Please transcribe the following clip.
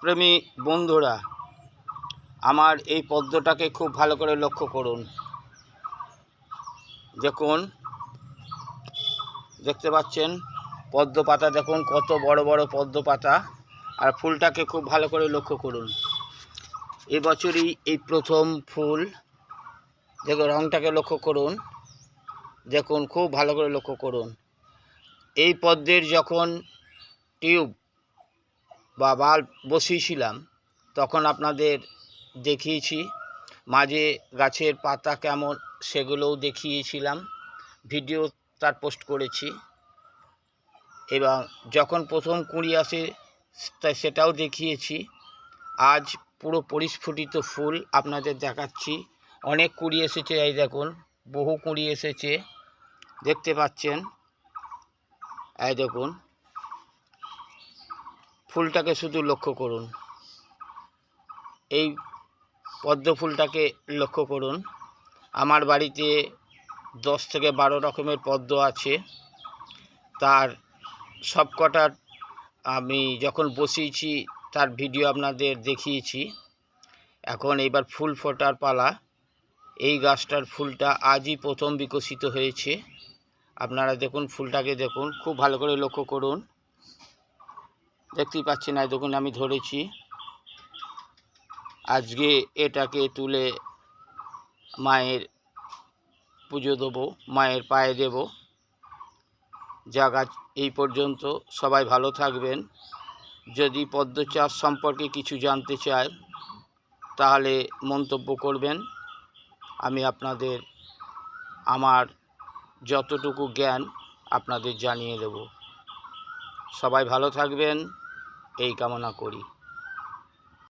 গাছপ্রেমী বন্ধুরা, আমার এই পদ্মটাকে খুব ভালো করে লক্ষ্য করুন। দেখুন, দেখতে পাচ্ছেন পদ্ম পাতা, দেখুন কত বড় বড় পদ্ম পাতা। আর ফুলটাকে খুব ভালো করে লক্ষ্য করুন। এবছরই এই প্রথম ফুল। দেখুন রঙটাকে লক্ষ্য করুন, দেখুন খুব ভালো করে লক্ষ্য করুন। এই পদ্মের যখন টিউব বা বাল্ব বসিয়েছিলাম তখন আপনাদের দেখিয়েছি, মাঝে গাছের পাতা কেমন সেগুলোও দেখিয়েছিলাম, ভিডিও তার পোস্ট করেছি। এবং যখন প্রথম কুঁড়ি আসে সেটাও দেখিয়েছি। আজ পুরো পরিস্ফুটিত ফুল আপনাদের দেখাচ্ছি। অনেক কুঁড়ি এসেছে, এই দেখুন বহু কুঁড়ি এসেছে, দেখতে পাচ্ছেন। এই দেখুন ফুলটাকে শুধু লক্ষ্য করুন, এই পদ্ম ফুলটাকে লক্ষ্য করুন। আমার বাড়িতে 10 থেকে 12 রকমের পদ্ম আছে। তার সবকটার আমি যখন বসিয়েছি তার ভিডিও আপনাদের দেখিয়েছি। এখন এবার ফুল ফোটার পালা। এই গাছটার ফুলটা আজই প্রথম বিকশিত হয়েছে। আপনারা দেখুন ফুলটাকে, দেখুন খুব ভালো করে লক্ষ্য করুন। দেখতেই পাচ্ছেন, না দেখুন আমি ধরেছি। আজকে এটাকে তুলে মায়ের পুজো দেবো, মায়ের পায়ে দেব। যা গাছ এই পর্যন্ত, সবাই ভালো থাকবেন। যদি পদ্ম চাষ সম্পর্কে কিছু জানতে চায় তাহলে মন্তব্য করবেন, আমি আপনাদের আমার যতটুকু জ্ঞান আপনাদের জানিয়ে দেব। সবাই ভালো থাকবেন এই কামনা করি।